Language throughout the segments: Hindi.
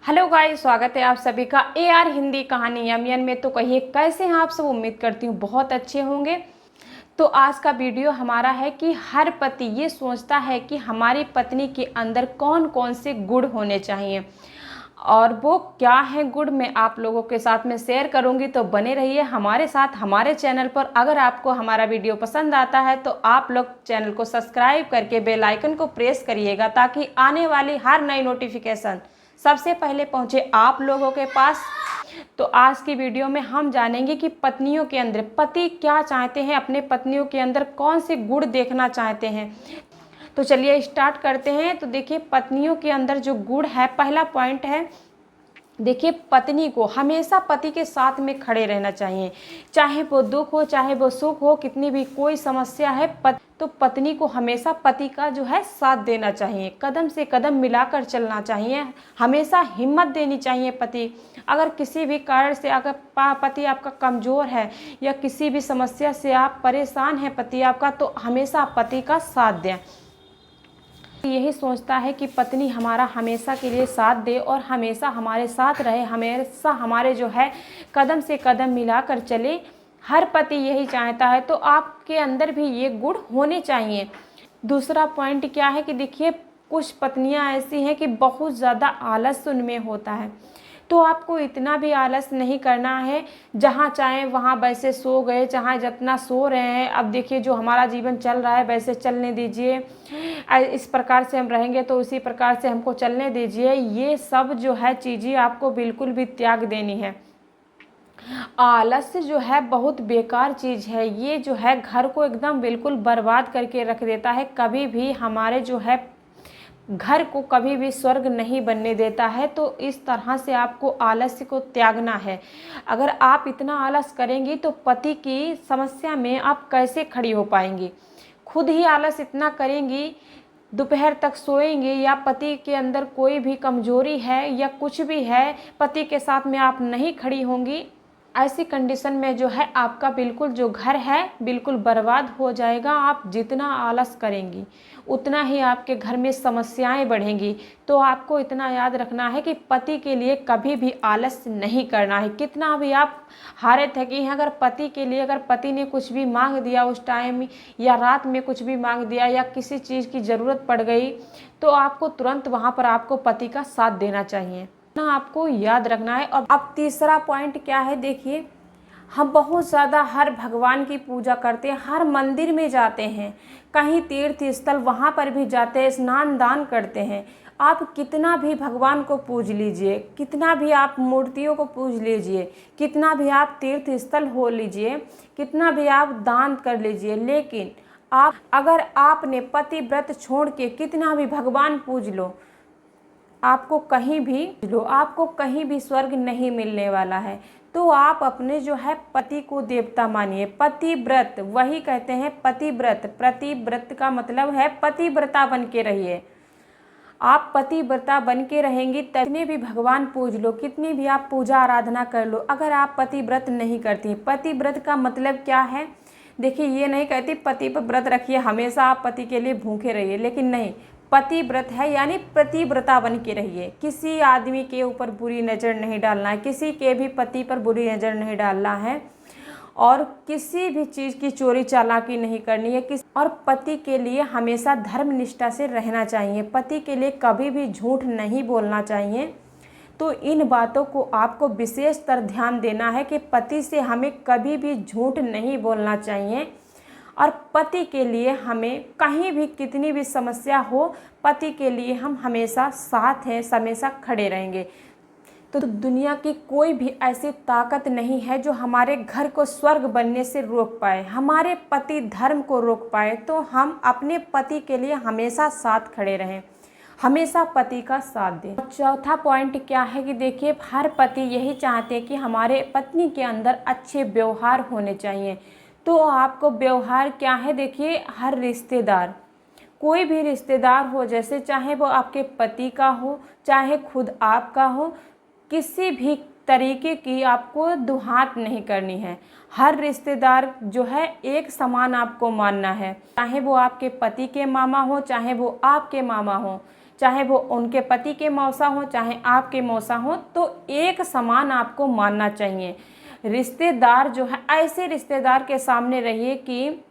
हेलो गाइस, स्वागत है आप सभी का AR हिंदी कहानी यमियन में। तो कहिए कैसे हैं आप सब। उम्मीद करती हूँ बहुत अच्छे होंगे। तो आज का वीडियो हमारा है कि हर पति ये सोचता है कि हमारी पत्नी के अंदर कौन कौन से गुण होने चाहिए और वो क्या है गुण मैं आप लोगों के साथ में शेयर करूंगी। तो बने रहिए हमारे साथ हमारे चैनल पर। अगर आपको हमारा वीडियो पसंद आता है तो आप लोग चैनल को सब्सक्राइब करके बेल आइकन को प्रेस करिएगा ताकि आने वाली हर नई नोटिफिकेशन सबसे पहले पहुंचे आप लोगों के पास। तो आज की वीडियो में हम जानेंगे कि पत्नियों के अंदर पति क्या चाहते हैं, अपने पत्नियों के अंदर कौन से गुण देखना चाहते हैं। तो चलिए स्टार्ट करते हैं। तो देखिए पत्नियों के अंदर जो गुण है, पहला पॉइंट है, देखिए पत्नी को हमेशा पति के साथ में खड़े रहना चाहिए। चाहे वो दुख हो चाहे वो सुख हो, कितनी भी कोई समस्या है तो पत्नी को हमेशा पति का जो है साथ देना चाहिए, कदम से कदम मिलाकर चलना चाहिए, हमेशा हिम्मत देनी चाहिए पति। अगर किसी भी कारण से अगर पति आपका कमज़ोर है या किसी भी समस्या से आप परेशान हैं पति आपका, तो हमेशा पति का साथ दें। यही सोचता है कि पत्नी हमारा हमेशा के लिए साथ दे और हमेशा हमारे साथ रहे, हमेशा हमारे जो है कदम से कदम मिलाकर चले। हर पति यही चाहता है, तो आपके अंदर भी ये गुण होने चाहिए। दूसरा पॉइंट क्या है कि देखिए कुछ पत्नियां ऐसी हैं कि बहुत ज़्यादा आलस उनमें होता है। तो आपको इतना भी आलस नहीं करना है, जहाँ चाहें वहाँ वैसे सो गए, चाहे जितना सो रहे हैं। अब देखिए जो हमारा जीवन चल रहा है वैसे चलने दीजिए, इस प्रकार से हम रहेंगे तो उसी प्रकार से हमको चलने दीजिए। ये सब जो है चीज़ें आपको बिल्कुल भी त्याग देनी है। आलस जो है बहुत बेकार चीज़ है, ये जो है घर को एकदम बिल्कुल बर्बाद करके रख देता है। कभी भी हमारे जो है घर को कभी भी स्वर्ग नहीं बनने देता है। तो इस तरह से आपको आलस्य को त्यागना है। अगर आप इतना आलस करेंगी तो पति की समस्या में आप कैसे खड़ी हो पाएंगी। खुद ही आलस इतना करेंगी, दोपहर तक सोएंगे या पति के अंदर कोई भी कमजोरी है या कुछ भी है, पति के साथ में आप नहीं खड़ी होंगी, ऐसी कंडीशन में जो है आपका बिल्कुल जो घर है बिल्कुल बर्बाद हो जाएगा। आप जितना आलस करेंगी उतना ही आपके घर में समस्याएं बढ़ेंगी। तो आपको इतना याद रखना है कि पति के लिए कभी भी आलस नहीं करना है। कितना भी आप हारे थकी हैं, अगर पति के लिए अगर पति ने कुछ भी मांग दिया उस टाइम या रात में कुछ भी मांग दिया या किसी चीज़ की ज़रूरत पड़ गई, तो आपको तुरंत वहाँ पर आपको पति का साथ देना चाहिए ना, आपको याद रखना है। और अब तीसरा पॉइंट क्या है, देखिए हम बहुत ज़्यादा हर भगवान की पूजा करते हैं, हर मंदिर में जाते हैं, कहीं तीर्थ स्थल वहाँ पर भी जाते हैं, स्नान दान करते हैं। आप कितना भी भगवान को पूज लीजिए, कितना भी आप मूर्तियों को पूज लीजिए, कितना भी आप तीर्थ स्थल हो लीजिए, कितना भी आप दान कर लीजिए, लेकिन आप अगर आपने पति व्रत छोड़ के कितना भी भगवान पूज लो, आपको कहीं भी स्वर्ग नहीं मिलने वाला है। तो आप अपने जो है पति को देवता मानिए। पतिव्रत वही कहते हैं पतिव्रत। पतिव्रत का मतलब है पतिव्रता बन के रहिए। आप पतिव्रता बन के रहेंगी, कितने भी भगवान पूज लो, कितनी भी आप पूजा आराधना कर लो, अगर आप पतिव्रत नहीं करती। पतिव्रत का मतलब क्या है, देखिए ये नहीं कहती पति पर व्रत रखिए, हमेशा आप पति के लिए भूखे रहिए, लेकिन नहीं, पतिव्रत है यानी पतिव्रता बन के रहिए। किसी आदमी के ऊपर बुरी नज़र नहीं डालना है, किसी के भी पति पर बुरी नज़र नहीं डालना है, और किसी भी चीज़ की चोरी चालाकी नहीं करनी है। और पति के लिए हमेशा धर्म निष्ठा से रहना चाहिए, पति के लिए कभी भी झूठ नहीं बोलना चाहिए। तो इन बातों को आपको विशेषतर ध्यान देना है कि पति से हमें कभी भी झूठ नहीं बोलना चाहिए। और पति के लिए हमें कहीं भी कितनी भी समस्या हो, पति के लिए हम हमेशा साथ हैं, हमेशा खड़े रहेंगे। तो दुनिया की कोई भी ऐसी ताकत नहीं है जो हमारे घर को स्वर्ग बनने से रोक पाए, हमारे पति धर्म को रोक पाए। तो हम अपने पति के लिए हमेशा साथ खड़े रहें, हमेशा पति का साथ दें। चौथा पॉइंट क्या है कि देखिए हर पति यही चाहते हैं कि हमारे पत्नी के अंदर अच्छे व्यवहार होने चाहिए। तो आपको व्यवहार क्या है, देखिए हर रिश्तेदार, कोई भी रिश्तेदार हो, जैसे चाहे वो आपके पति का हो चाहे खुद आपका हो, किसी भी तरीके की आपको दुहात नहीं करनी है। हर रिश्तेदार जो है एक समान आपको मानना है, चाहे वो आपके पति के मामा हो चाहे वो आपके मामा हो, चाहे वो उनके पति के मौसा हो चाहे आपके मौसा हो, तो एक समान आपको मानना चाहिए। रिश्तेदार जो है, ऐसे रिश्तेदार के सामने रहिए कि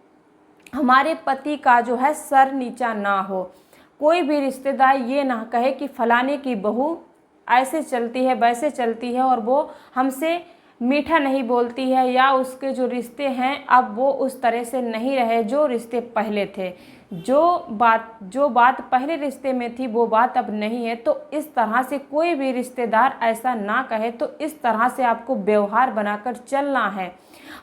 हमारे पति का जो है सर नीचा ना हो। कोई भी रिश्तेदार ये ना कहे कि फलाने की बहू ऐसे चलती है वैसे चलती है और वो हमसे मीठा नहीं बोलती है, या उसके जो रिश्ते हैं अब वो उस तरह से नहीं रहे जो रिश्ते पहले थे। जो बात पहले रिश्ते में थी वो बात अब नहीं है। तो इस तरह से कोई भी रिश्तेदार ऐसा ना कहे, तो इस तरह से आपको व्यवहार बनाकर चलना है।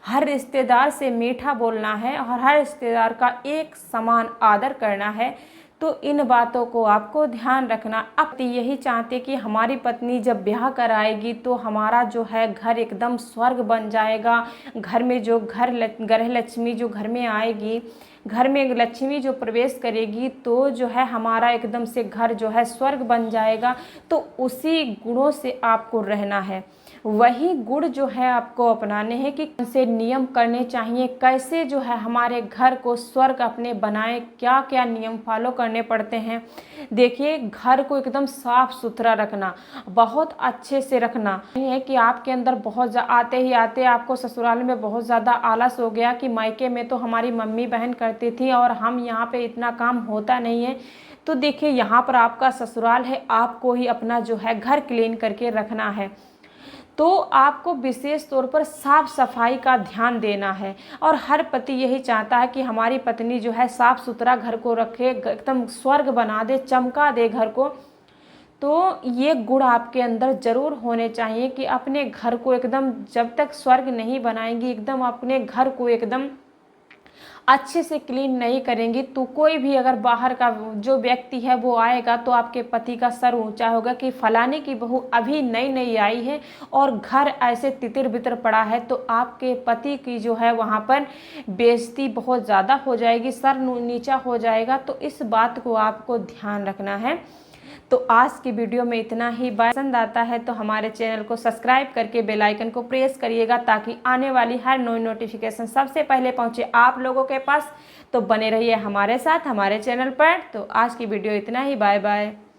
हर रिश्तेदार से मीठा बोलना है और हर रिश्तेदार का एक समान आदर करना है। तो इन बातों को आपको ध्यान रखना। अब यही चाहते कि हमारी पत्नी जब ब्याह कर आएगी तो हमारा जो है घर एकदम स्वर्ग बन जाएगा। घर में जो गृह लक्ष्मी जो घर में आएगी, घर में लक्ष्मी जो प्रवेश करेगी, तो जो है हमारा एकदम से घर जो है स्वर्ग बन जाएगा। तो उसी गुणों से आपको रहना है, वही गुण जो है आपको अपनाने हैं कि कौन से नियम करने चाहिए, कैसे जो है हमारे घर को स्वर्ग अपने बनाए, क्या क्या नियम फॉलो करने पड़ते हैं। देखिए, घर को एकदम साफ सुथरा रखना, बहुत अच्छे से रखना। नहीं है कि आपके अंदर बहुत आते ही आते आपको ससुराल में बहुत ज़्यादा आलस हो गया कि मायके में तो हमारी मम्मी बहन करती थी और हम यहाँ पे इतना काम होता नहीं है। तो देखिए, यहाँ पर आपका ससुराल है, आपको ही अपना जो है घर क्लीन करके रखना है। तो आपको विशेष तौर पर साफ सफाई का ध्यान देना है। और हर पति यही चाहता है कि हमारी पत्नी जो है साफ सुथरा घर को रखे, एकदम स्वर्ग बना दे, चमका दे घर को। तो ये गुण आपके अंदर ज़रूर होने चाहिए कि अपने घर को एकदम, जब तक स्वर्ग नहीं बनाएंगी, एकदम अपने घर को एकदम अच्छे से क्लीन नहीं करेंगी, तो कोई भी अगर बाहर का जो व्यक्ति है वो आएगा तो आपके पति का सर ऊंचा होगा कि फलाने की बहू अभी नई नई आई है और घर ऐसे तितर बितर पड़ा है। तो आपके पति की जो है वहाँ पर बेइज्जती बहुत ज़्यादा हो जाएगी, सर नीचा हो जाएगा। तो इस बात को आपको ध्यान रखना है। तो आज की वीडियो में इतना ही। पसंद आता है तो हमारे चैनल को सब्सक्राइब करके बेल आइकन को प्रेस करिएगा, ताकि आने वाली हर नई नोटिफिकेशन सबसे पहले पहुंचे आप लोगों के पास। तो बने रहिए हमारे साथ हमारे चैनल पर। तो आज की वीडियो इतना ही। Bye bye.